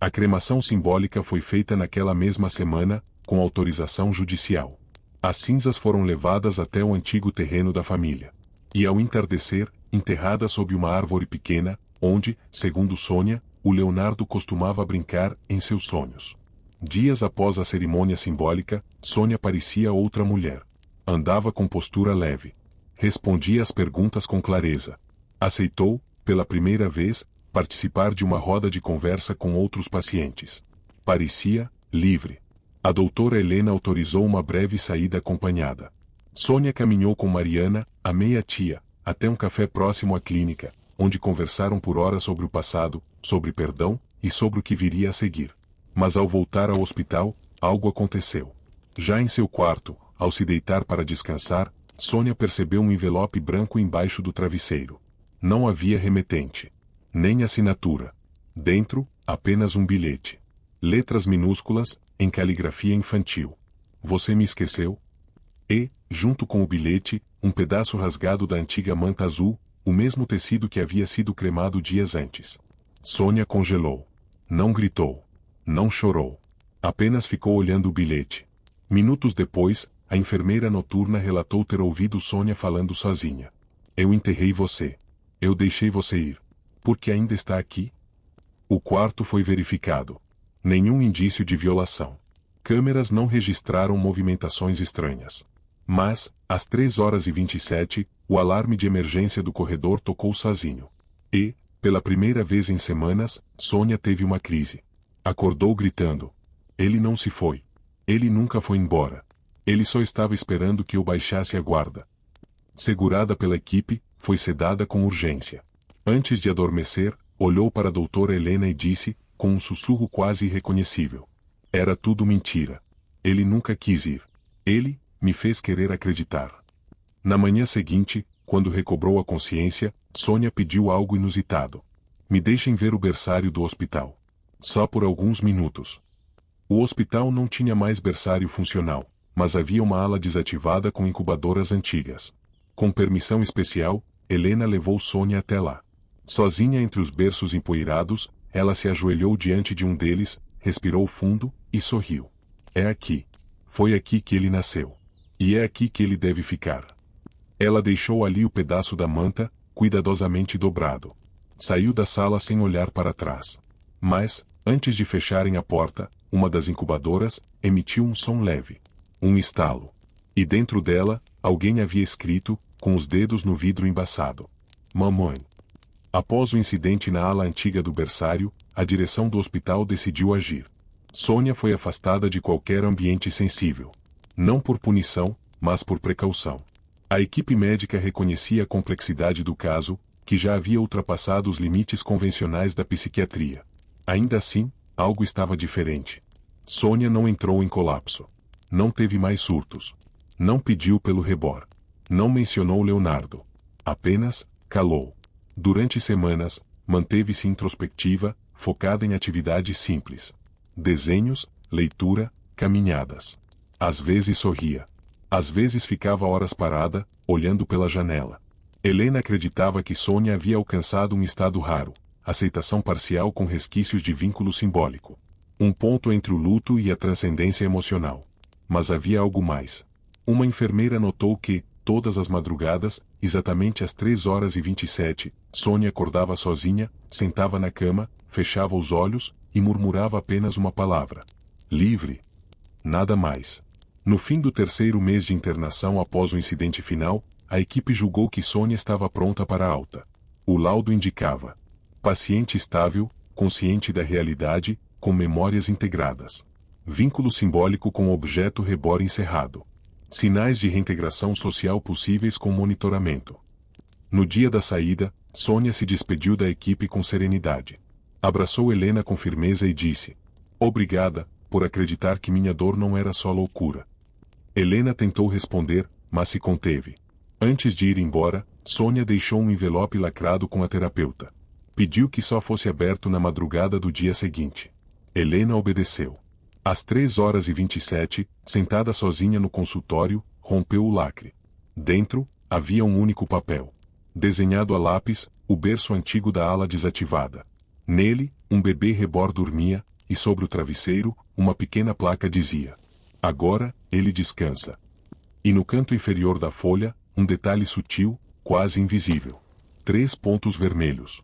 A cremação simbólica foi feita naquela mesma semana, com autorização judicial. As cinzas foram levadas até o antigo terreno da família. E ao entardecer, enterradas sob uma árvore pequena, onde, segundo Sônia, o Leonardo costumava brincar em seus sonhos. Dias após a cerimônia simbólica, Sônia parecia outra mulher. Andava com postura leve. Respondia às perguntas com clareza. Aceitou, pela primeira vez, participar de uma roda de conversa com outros pacientes. Parecia livre. A doutora Helena autorizou uma breve saída acompanhada. Sônia caminhou com Mariana, a meia-tia, até um café próximo à clínica, onde conversaram por horas sobre o passado, sobre perdão, e sobre o que viria a seguir. Mas ao voltar ao hospital, algo aconteceu. Já em seu quarto, ao se deitar para descansar, Sônia percebeu um envelope branco embaixo do travesseiro. Não havia remetente. Nem assinatura. Dentro, apenas um bilhete. Letras minúsculas, em caligrafia infantil. Você me esqueceu? E, junto com o bilhete, um pedaço rasgado da antiga manta azul, o mesmo tecido que havia sido cremado dias antes. Sônia congelou. Não gritou. Não chorou. Apenas ficou olhando o bilhete. Minutos depois, a enfermeira noturna relatou ter ouvido Sônia falando sozinha. Eu enterrei você. Eu deixei você ir. Porque ainda está aqui? O quarto foi verificado. Nenhum indício de violação. Câmeras não registraram movimentações estranhas. Mas, às 3h27, o alarme de emergência do corredor tocou sozinho. E, pela primeira vez em semanas, Sônia teve uma crise. Acordou gritando. Ele não se foi. Ele nunca foi embora. Ele só estava esperando que eu baixasse a guarda. Segurada pela equipe, foi sedada com urgência. Antes de adormecer, olhou para a doutora Helena e disse, com um sussurro quase irreconhecível. Era tudo mentira. Ele nunca quis ir. Ele me fez querer acreditar. Na manhã seguinte, quando recobrou a consciência, Sônia pediu algo inusitado. Me deixem ver o berçário do hospital. Só por alguns minutos. O hospital não tinha mais berçário funcional, mas havia uma ala desativada com incubadoras antigas. Com permissão especial, Helena levou Sônia até lá. Sozinha entre os berços empoeirados, ela se ajoelhou diante de um deles, respirou fundo e sorriu. É aqui. Foi aqui que ele nasceu. E é aqui que ele deve ficar. Ela deixou ali o pedaço da manta, cuidadosamente dobrado. Saiu da sala sem olhar para trás. Mas, antes de fecharem a porta, uma das incubadoras emitiu um som leve. Um estalo. E dentro dela, alguém havia escrito, com os dedos no vidro embaçado: Mamãe. Após o incidente na ala antiga do berçário, a direção do hospital decidiu agir. Sônia foi afastada de qualquer ambiente sensível. Não por punição, mas por precaução. A equipe médica reconhecia a complexidade do caso, que já havia ultrapassado os limites convencionais da psiquiatria. Ainda assim, algo estava diferente. Sônia não entrou em colapso. Não teve mais surtos. Não pediu pelo rebor. Não mencionou Leonardo. Apenas, calou. Durante semanas, manteve-se introspectiva, focada em atividades simples. Desenhos, leitura, caminhadas. Às vezes sorria. Às vezes ficava horas parada, olhando pela janela. Helena acreditava que Sônia havia alcançado um estado raro, aceitação parcial com resquícios de vínculo simbólico. Um ponto entre o luto e a transcendência emocional. Mas havia algo mais. Uma enfermeira notou que, todas as madrugadas, exatamente às 3h27, Sônia acordava sozinha, sentava na cama, fechava os olhos e murmurava apenas uma palavra: livre. Nada mais. No fim do terceiro mês de internação após o incidente final, a equipe julgou que Sônia estava pronta para a alta. O laudo indicava: paciente estável, consciente da realidade, com memórias integradas. Vínculo simbólico com objeto rebor encerrado. Sinais de reintegração social possíveis com monitoramento. No dia da saída, Sônia se despediu da equipe com serenidade. Abraçou Helena com firmeza e disse: obrigada, por acreditar que minha dor não era só loucura. Helena tentou responder, mas se conteve. Antes de ir embora, Sônia deixou um envelope lacrado com a terapeuta. Pediu que só fosse aberto na madrugada do dia seguinte. Helena obedeceu. Às 3h27, sentada sozinha no consultório, rompeu o lacre. Dentro, havia um único papel. Desenhado a lápis, o berço antigo da ala desativada. Nele, um bebê rebor dormia, e sobre o travesseiro, uma pequena placa dizia: agora, ele descansa. E no canto inferior da folha, um detalhe sutil, quase invisível. 3 pontos vermelhos.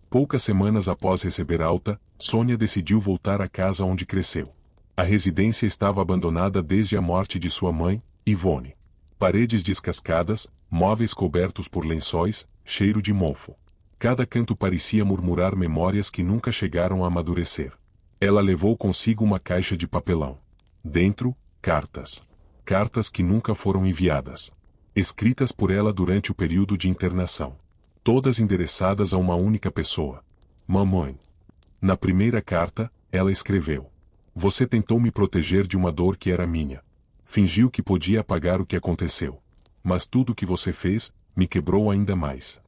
Poucas semanas após receber alta, Sônia decidiu voltar à casa onde cresceu. A residência estava abandonada desde a morte de sua mãe, Ivone. Paredes descascadas, móveis cobertos por lençóis, cheiro de mofo. Cada canto parecia murmurar memórias que nunca chegaram a amadurecer. Ela levou consigo uma caixa de papelão. Dentro, cartas. Cartas que nunca foram enviadas. Escritas por ela durante o período de internação. Todas endereçadas a uma única pessoa: mamãe. Na primeira carta, ela escreveu: você tentou me proteger de uma dor que era minha. Fingiu que podia apagar o que aconteceu. Mas tudo o que você fez, me quebrou ainda mais.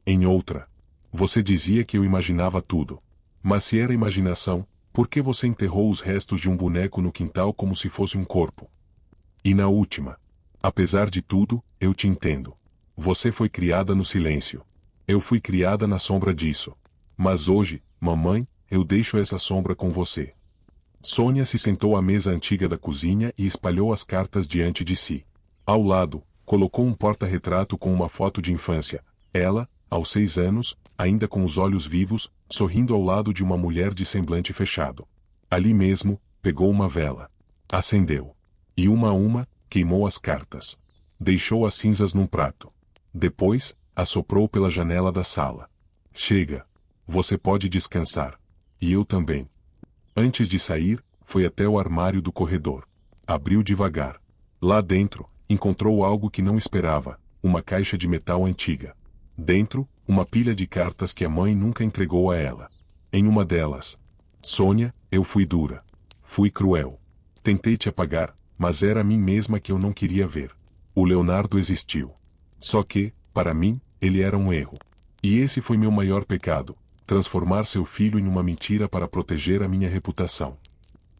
Em outra, você dizia que eu imaginava tudo. Mas se era imaginação, por que você enterrou os restos de um boneco no quintal como se fosse um corpo? E na última, apesar de tudo, eu te entendo. Você foi criada no silêncio. Eu fui criada na sombra disso. Mas hoje, mamãe, eu deixo essa sombra com você. Sônia se sentou à mesa antiga da cozinha e espalhou as cartas diante de si. Ao lado, colocou um porta-retrato com uma foto de infância. Ela, aos 6 anos, ainda com os olhos vivos, sorrindo ao lado de uma mulher de semblante fechado. Ali mesmo, pegou uma vela. Acendeu. E uma a uma, queimou as cartas. Deixou as cinzas num prato. Depois, assoprou pela janela da sala. Chega. Você pode descansar. E eu também. Antes de sair, foi até o armário do corredor. Abriu devagar. Lá dentro, encontrou algo que não esperava: uma caixa de metal antiga. Dentro, uma pilha de cartas que a mãe nunca entregou a ela. Em uma delas: Sônia, eu fui dura. Fui cruel. Tentei te apagar, mas era a mim mesma que eu não queria ver. O Leonardo existiu. Só que, para mim, ele era um erro. E esse foi meu maior pecado: transformar seu filho em uma mentira para proteger a minha reputação.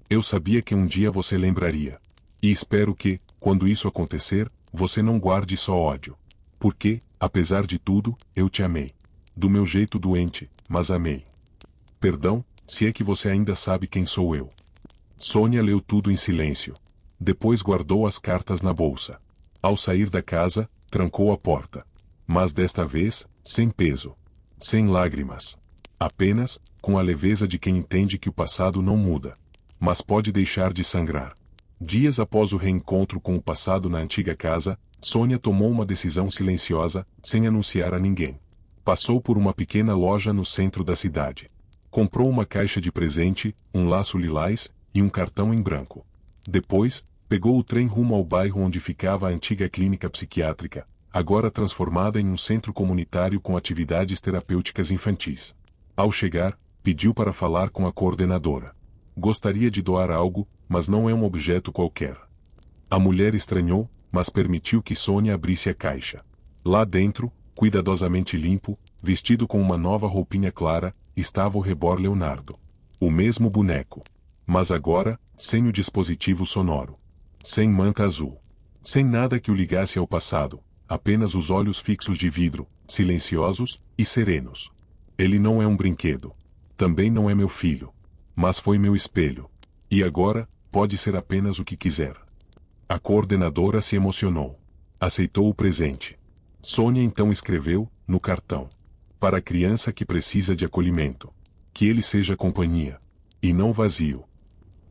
Eu sabia que um dia você lembraria. E espero que, Quando isso acontecer, você não guarde só ódio. Porque, apesar de tudo, eu te amei. Do meu jeito doente, mas amei. Perdão, se é que você ainda sabe quem sou eu. Sônia leu tudo em silêncio. Depois guardou as cartas na bolsa. Ao sair da casa, trancou a porta. Mas desta vez, sem peso. Sem lágrimas. Apenas, com a leveza de quem entende que o passado não muda. Mas pode deixar de sangrar. Dias após o reencontro com o passado na antiga casa, Sônia tomou uma decisão silenciosa, sem anunciar a ninguém. Passou por uma pequena loja no centro da cidade. Comprou uma caixa de presente, um laço lilás e um cartão em branco. Depois, pegou o trem rumo ao bairro onde ficava a antiga clínica psiquiátrica, agora transformada em um centro comunitário com atividades terapêuticas infantis. Ao chegar, pediu para falar com a coordenadora. Gostaria de doar algo, mas não é um objeto qualquer. A mulher estranhou, mas permitiu que Sônia abrisse a caixa. Lá dentro, cuidadosamente limpo, vestido com uma nova roupinha clara, estava o Reborn Leonardo. O mesmo boneco. Mas agora, sem o dispositivo sonoro. Sem manta azul. Sem nada que o ligasse ao passado, apenas os olhos fixos de vidro, silenciosos e serenos. Ele não é um brinquedo. Também não é meu filho. Mas foi meu espelho. E agora, pode ser apenas o que quiser. A coordenadora se emocionou. Aceitou o presente. Sônia então escreveu, no cartão. Para a criança que precisa de acolhimento. Que ele seja companhia. E não vazio.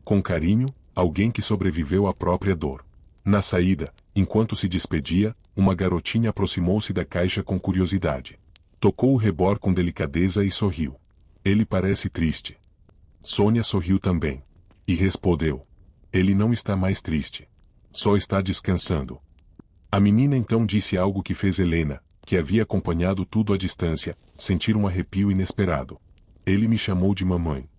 Com carinho, alguém que sobreviveu à própria dor. Na saída, enquanto se despedia, uma garotinha aproximou-se da caixa com curiosidade. Tocou o Reborn com delicadeza e sorriu. Ele parece triste. Sônia sorriu também. E respondeu. Ele não está mais triste. Só está descansando. A menina então disse algo que fez Helena, que havia acompanhado tudo à distância, sentir um arrepio inesperado. Ele me chamou de mamãe.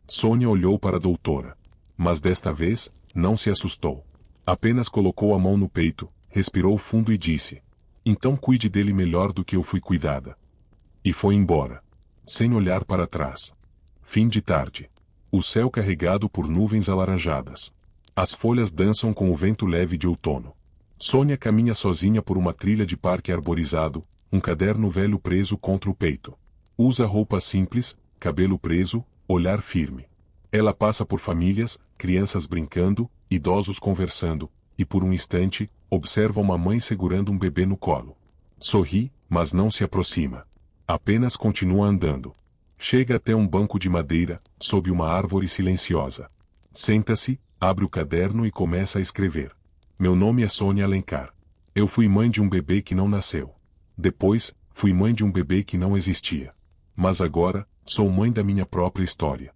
Sônia olhou para a doutora. Mas desta vez, não se assustou. Apenas colocou a mão no peito, respirou fundo e disse. Então cuide dele melhor do que eu fui cuidada. E foi embora. Sem olhar para trás. Fim de tarde. O céu carregado por nuvens alaranjadas. As folhas dançam com o vento leve de outono. Sônia caminha sozinha por uma trilha de parque arborizado, um caderno velho preso contra o peito. Usa roupa simples, cabelo preso, olhar firme. Ela passa por famílias, crianças brincando, idosos conversando, e por um instante, observa uma mãe segurando um bebê no colo. Sorri, mas não se aproxima. Apenas continua andando. Chega até um banco de madeira, sob uma árvore silenciosa. Senta-se, abre o caderno e começa a escrever. Meu nome é Sônia Alencar. Eu fui mãe de um bebê que não nasceu. Depois, fui mãe de um bebê que não existia. Mas agora, sou mãe da minha própria história.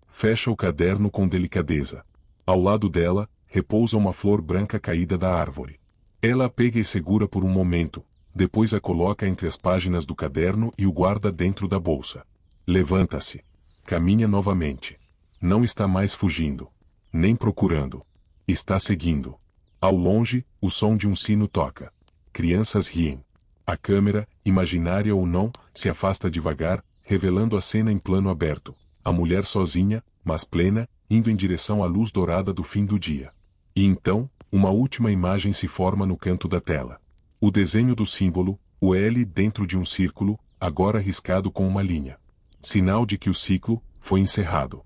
Fecha o caderno com delicadeza. Ao lado dela, repousa uma flor branca caída da árvore. Ela a pega e segura por um momento, depois a coloca entre as páginas do caderno e o guarda dentro da bolsa. Levanta-se. Caminha novamente. Não está mais fugindo. Nem procurando. Está seguindo. Ao longe, o som de um sino toca. Crianças riem. A câmera, imaginária ou não, se afasta devagar, revelando a cena em plano aberto. A mulher sozinha, mas plena, indo em direção à luz dourada do fim do dia. E então, uma última imagem se forma no canto da tela. O desenho do símbolo, o L dentro de um círculo, agora riscado com uma linha. Sinal de que o ciclo foi encerrado.